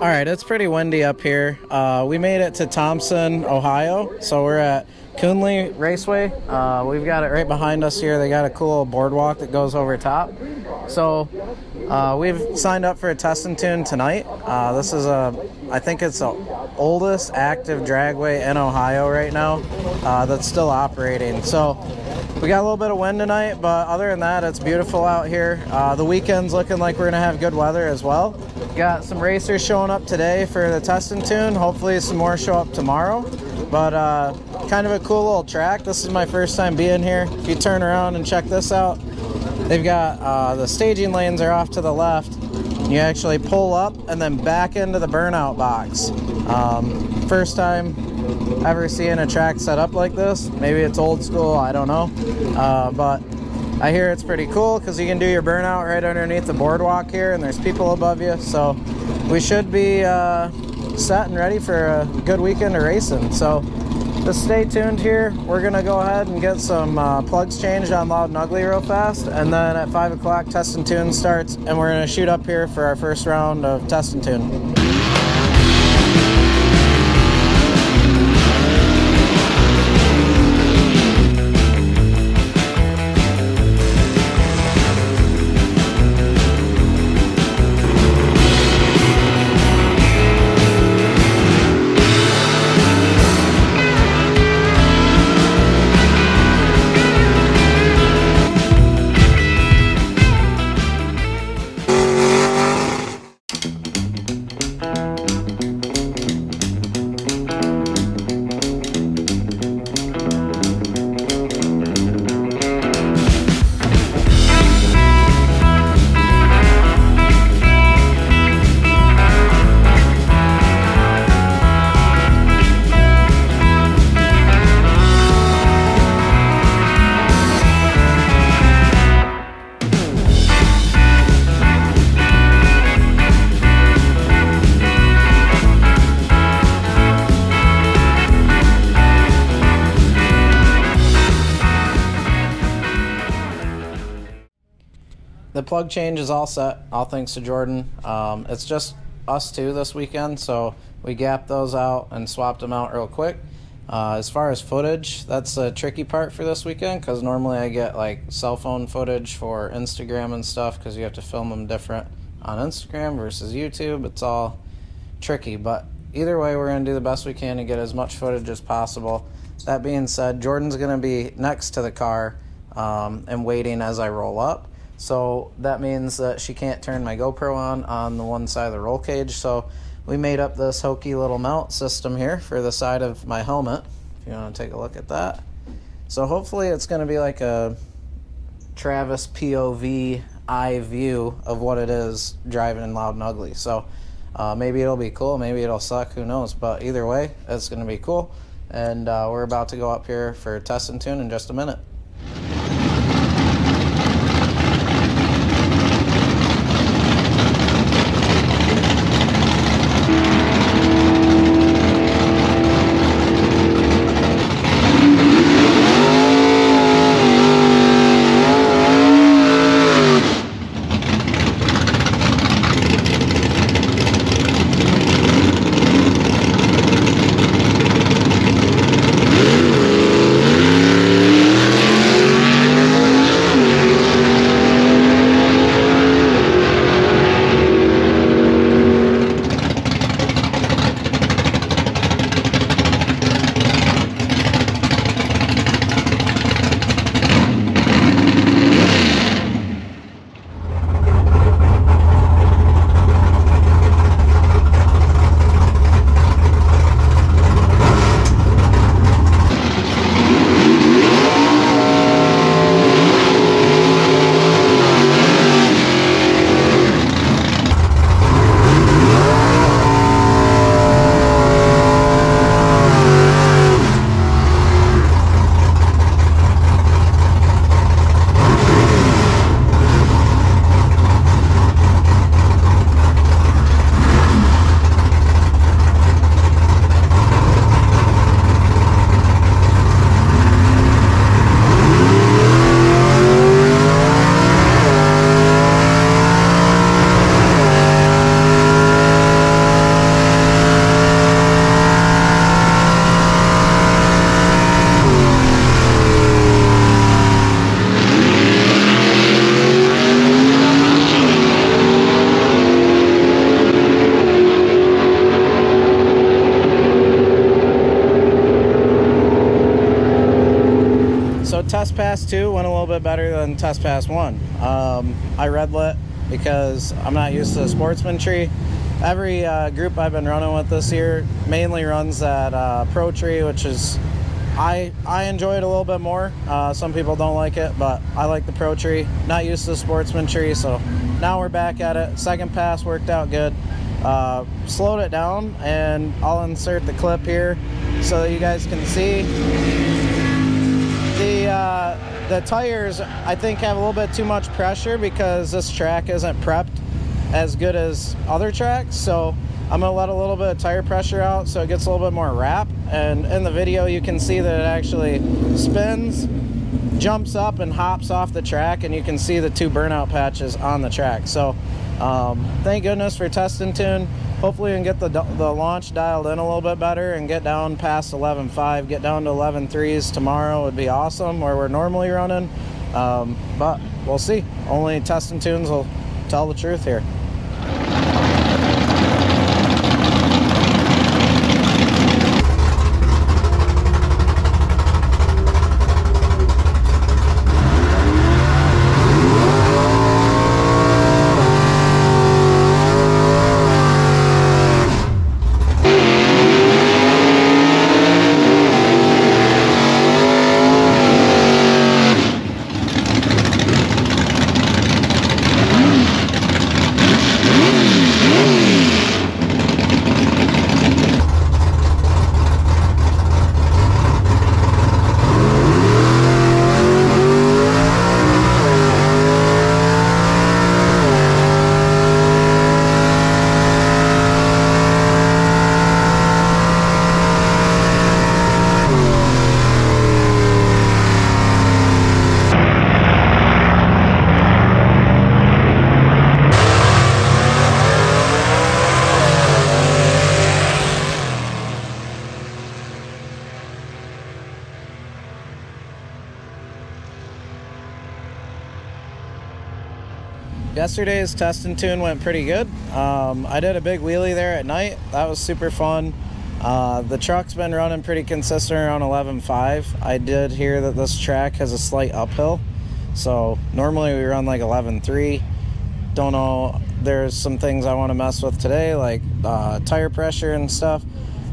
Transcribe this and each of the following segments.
All right, it's pretty windy up here. We made it to Thompson, Ohio, so we're at Kuhnle Raceway. We've got it right behind us here. They got a cool boardwalk that goes over top. So we've signed up for a test and tune tonight. This is I think it's the oldest active dragway in Ohio right now that's still operating. So we got a little bit of wind tonight, but other than that, it's beautiful out here. The weekend's looking like we're gonna have good weather as well. Got some racers showing up today for the test and tune. Hopefully some more show up tomorrow. But kind of a cool little track. This is my first time being here. If you turn around and check this out, they've got the staging lanes are off to the left. You actually pull up and then back into the burnout box. First time ever seeing a track set up like this. Maybe it's old school, I don't know. But I hear it's pretty cool because you can do your burnout right underneath the boardwalk here, and there's people above you. So we should be set and ready for a good weekend of racing. So just stay tuned here. We're gonna go ahead and get some plugs changed on Loud and Ugly real fast, and then at 5 o'clock test and tune starts, and we're gonna shoot up here for our first round of test and tune. The plug change is all set, all thanks to Jordan. It's just us two this weekend, so we gapped those out and swapped them out real quick. As far as footage, that's the tricky part for this weekend, because normally I get like cell phone footage for Instagram and stuff, because you have to film them different on Instagram versus YouTube. It's all tricky, but either way, we're going to do the best we can to get as much footage as possible. That being said, Jordan's going to be next to the car and waiting as I roll up. So that means that she can't turn my GoPro on the one side of the roll cage. So we made up this hokey little mount system here for the side of my helmet, if you want to take a look at that. So hopefully it's going to be like a Travis POV eye view of what it is driving in Loud and Ugly. So maybe it'll be cool, maybe it'll suck, who knows. But either way, it's going to be cool. And we're about to go up here for test and tune in just a minute. Test Pass 2 went a little bit better than Test Pass 1. I red lit because I'm not used to sportsmanship. Every group I've been running with this year mainly runs that Pro Tree, which is, I enjoy it a little bit more. Some people don't like it, but I like the Pro Tree. Not used to the sportsman tree, so now we're back at it. Second pass worked out good. Slowed it down, and I'll insert the clip here so that you guys can see. The tires, I think, have a little bit too much pressure because this track isn't prepped as good as other tracks, so I'm gonna let a little bit of tire pressure out so it gets a little bit more wrap. And in the video you can see that it actually spins, jumps up, and hops off the track, and you can see the 2 burnout patches on the track. So thank goodness for Test and Tune. Hopefully we can get the launch dialed in a little bit better and get down past 11.5, get down to 11.3s tomorrow would be awesome, where we're normally running. But we'll see. Only Test and Tunes will tell the truth here. Yesterday's Test and Tune went pretty good. I did a big wheelie there at night. That was super fun. The truck's been running pretty consistent around 11.5. I did hear that this track has a slight uphill, so normally we run like 11.3. Don't know, there's some things I want to mess with today, like tire pressure and stuff.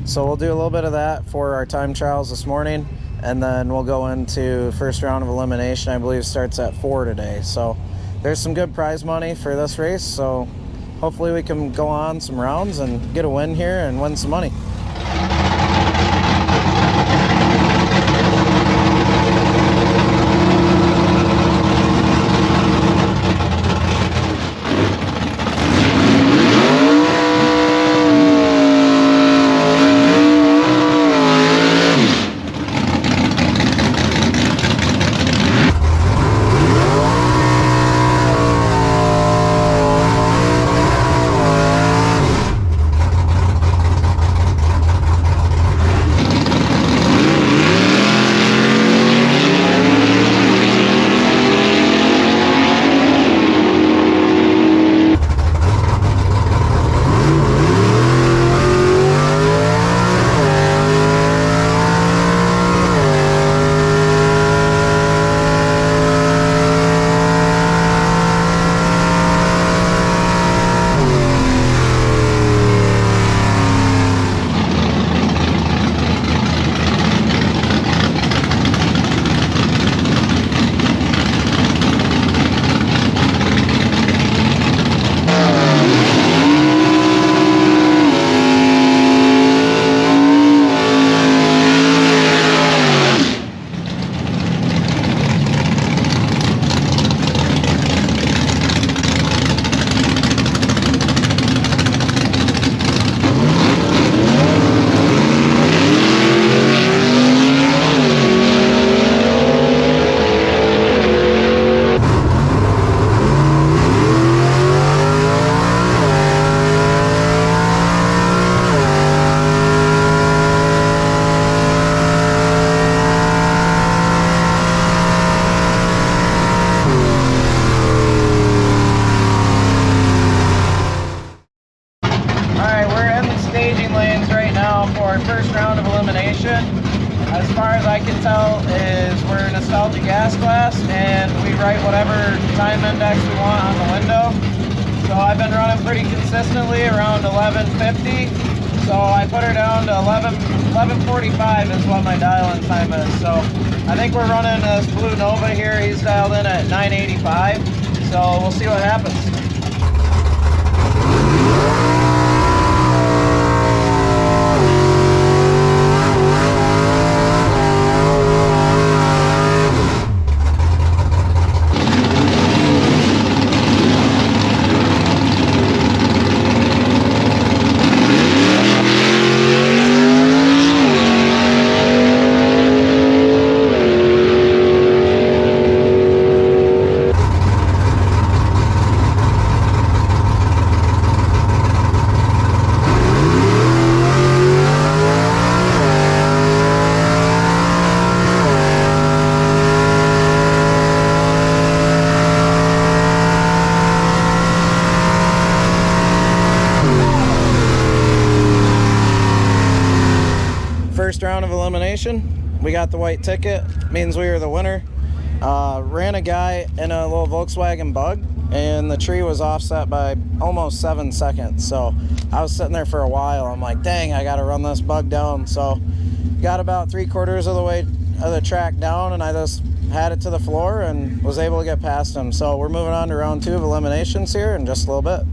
So we'll do a little bit of that for our time trials this morning, and then we'll go into first round of elimination. I believe starts at 4 today. So there's some good prize money for this race, so hopefully we can go on some rounds and get a win here and win some money. as far as I can tell, is we're nostalgia gas class, and we write whatever time index we want on the window. So I've been running pretty consistently around 11:50. So I put her down to 11:45 is what my dial-in time is. So I think we're running this Blue Nova here. He's dialed in at 985. So we'll see what happens. First round of elimination, we got the white ticket, means we were the winner. Ran a guy in a little Volkswagen Bug, and the tree was offset by almost 7 seconds. So I was sitting there for a while. I'm like, dang, I gotta run this Bug down. So got about 3/4 of the way of the track down, and I just had it to the floor and was able to get past him. So we're moving on to round 2 of eliminations here in just a little bit.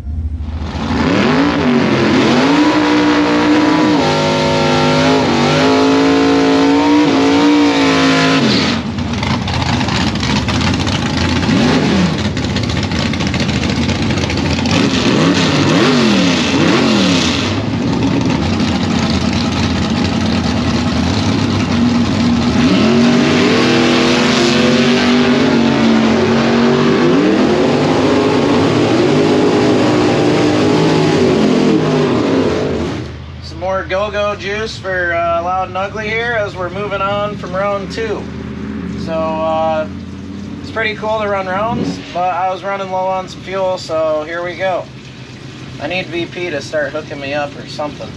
Go-go juice for Loud and Ugly here as we're moving on from round 2. So it's pretty cool to run rounds, but I was running low on some fuel, so here we go. I need VP to start hooking me up or something.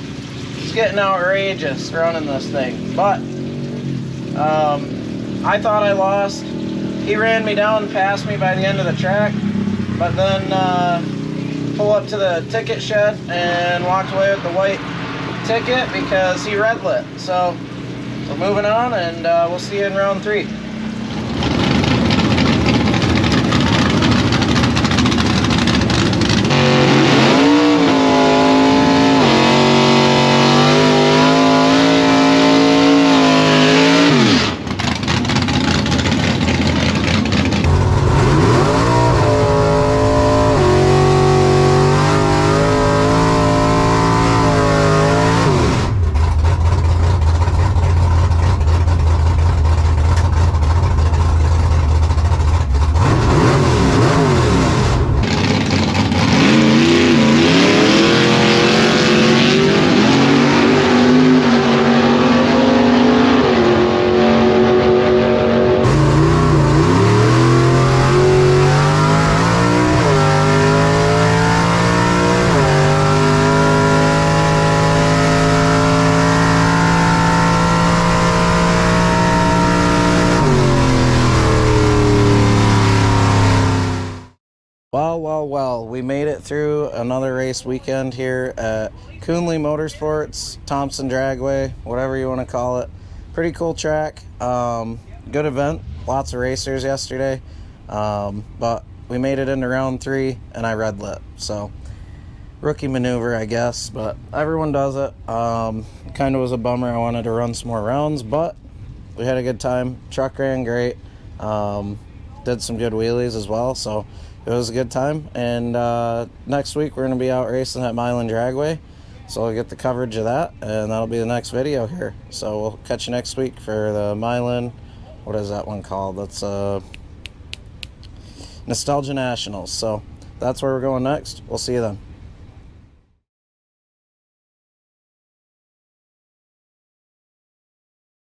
It's getting outrageous running this thing, but I thought I lost. He ran me down and passed me by the end of the track, but then pulled up to the ticket shed and walked away with the white ticket because he red lit. So we're moving on, and we'll see you in round 3. Well, we made it through another race weekend here at Kuhnle Motorsports, Thompson Dragway, whatever you want to call it. Pretty cool track. Good event. Lots of racers yesterday. But we made it into round 3, and I red lit. So, rookie maneuver, I guess, but everyone does it. Kind of was a bummer. I wanted to run some more rounds, but we had a good time. Truck ran great. Did some good wheelies as well, so it was a good time. And next week we're going to be out racing at Milan Dragway, so we'll get the coverage of that, and that'll be the next video here. So we'll catch you next week for the Milan, what is that one called? That's Nostalgia Nationals. So that's where we're going next. We'll see you then.